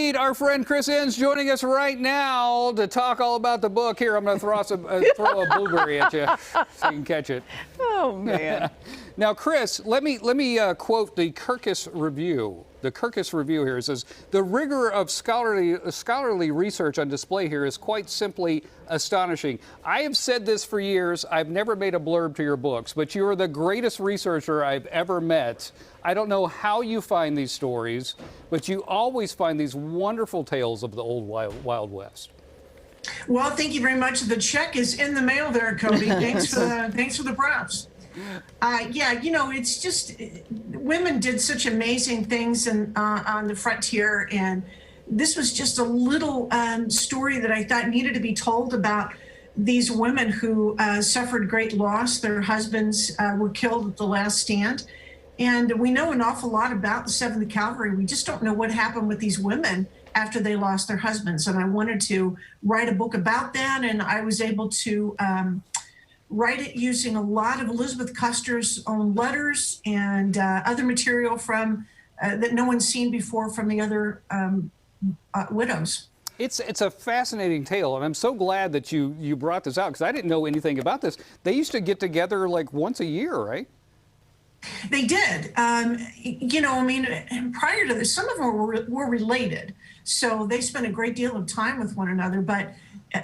indeed. Our friend Chris Enss joining us right now to talk all about the book. Here, I'm going to throw a blueberry at you so you can catch it. Oh, man. Now, Chris, let me quote the Kirkus Review. The Kirkus Review here says, the rigor of scholarly research on display here is quite simply astonishing. I have said this for years. I've never made a blurb to your books, but you are the greatest researcher I've ever met. I don't know how you find these stories, but you always find these wonderful tales of the old Wild West. Well, thank you very much. The check is in the mail there, Cody. Thanks for the props. Yeah, you know, it's just women did such amazing things on the frontier, and this was just a little story that I thought needed to be told about these women who suffered great loss. Their husbands were killed at the last stand, and we know an awful lot about the 7th Cavalry. We just don't know what happened with these women after they lost their husbands, and I wanted to write a book about that, and I was able to write it using a lot of Elizabeth Custer's own letters and other material from that no one's seen before from the other widows. It's a fascinating tale, and I'm so glad that you brought this out, because I didn't know anything about this. They used to get together like once a year, right? They did. You know, I mean, prior to this, some of them were related, so they spent a great deal of time with one another, but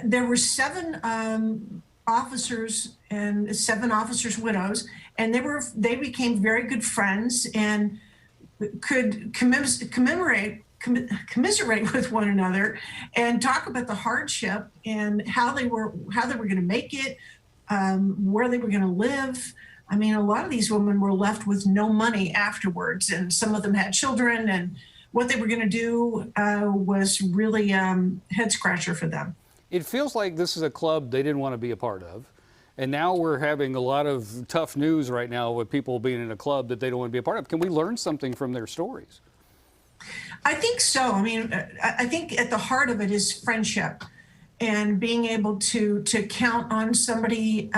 there were 7 officers and 7 officers' widows, and they became very good friends and could commiserate with one another and talk about the hardship and how they were going to make it, where they were going to live. I mean, a lot of these women were left with no money afterwards, and some of them had children, and what they were going to do was really head scratcher for them. It feels like this is a club they didn't want to be a part of. And now we're having a lot of tough news right now with people being in a club that they don't want to be a part of. Can we learn something from their stories? I think so. I mean, I think at the heart of it is friendship and being able to count on somebody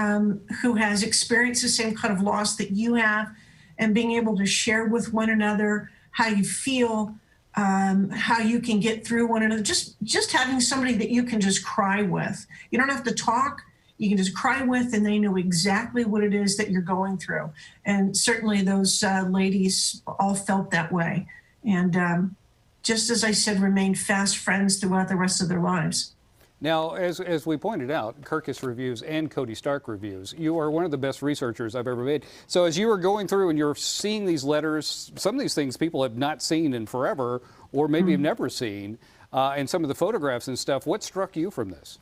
who has experienced the same kind of loss that you have, and being able to share with one another how you feel, how you can get through one another. Just having somebody that you can just cry with. You don't have to talk. You can just cry with, and they know exactly what it is that you're going through. And certainly those ladies all felt that way. And just as I said, remained fast friends throughout the rest of their lives. Now, as we pointed out, Kirkus Reviews and Cody Stark Reviews, you are one of the best researchers I've ever made. So as you were going through and you're seeing these letters, some of these things people have not seen in forever, or maybe have never seen, and some of the photographs and stuff, what struck you from this?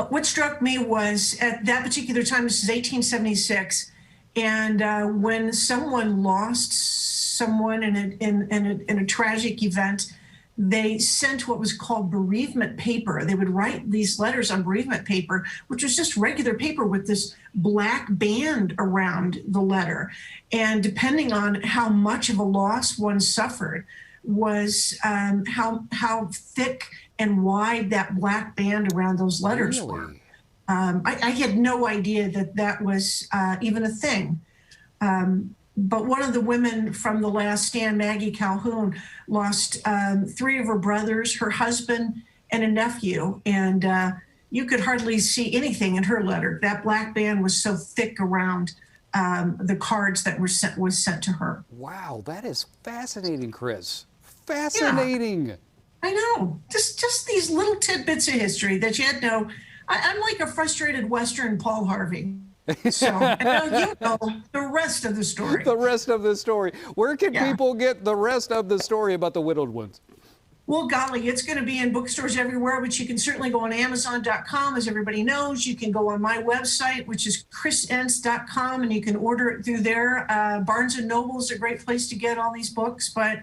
What struck me was at that particular time, this is 1876, and when someone lost someone in a tragic event, they sent what was called bereavement paper. They would write these letters on bereavement paper, which was just regular paper with this black band around the letter. And depending on how much of a loss one suffered was how thick and wide that black band around those letters were. I had no idea that was even a thing. But one of the women from the last stand, Maggie Calhoun, lost 3 of her brothers, her husband, and a nephew. And you could hardly see anything in her letter. That black band was so thick around the cards that was sent to her. Wow, that is fascinating, Chris. Fascinating. Yeah, I know. Just these little tidbits of history that you had no. I'm like a frustrated Western Paul Harvey. So, and now you know the rest of the story. The rest of the story. Where can people get the rest of the story about the widowed ones? Well, golly, it's going to be in bookstores everywhere, but you can certainly go on Amazon.com, as everybody knows. You can go on my website, which is chrisenss.com, and you can order it through there. Barnes & Noble is a great place to get all these books. But,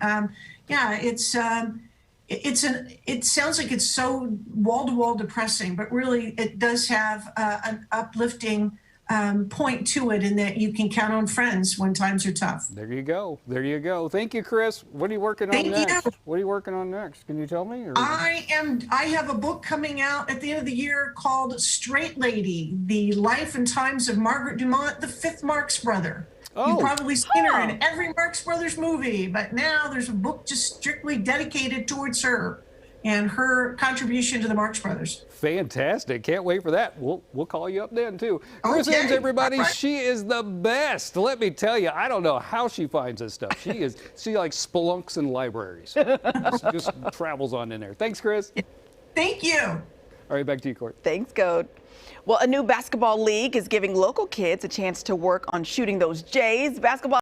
yeah, it sounds like it's so wall-to-wall depressing, but really it does have an uplifting point to it, in that you can count on friends when times are tough. There you go. There you go. Thank you, Chris. What are you working on next? What are you working on next? Can you tell me? Or? I have a book coming out at the end of the year called Straight Lady: The Life and Times of Margaret Dumont, the 5th Marx Brother. You've probably seen her in every Marx Brothers movie, but now there's a book just strictly dedicated towards her and her contribution to the Marx Brothers. Fantastic. Can't wait for that. We'll call you up then, too. Chris Enss, everybody. Right. She is the best. Let me tell you, I don't know how she finds this stuff. She like spelunks in libraries. just travels on in there. Thanks, Chris. Thank you. All right, back to you, Court. Thanks, Code. Well, a new basketball league is giving local kids a chance to work on shooting those Jays. Basketball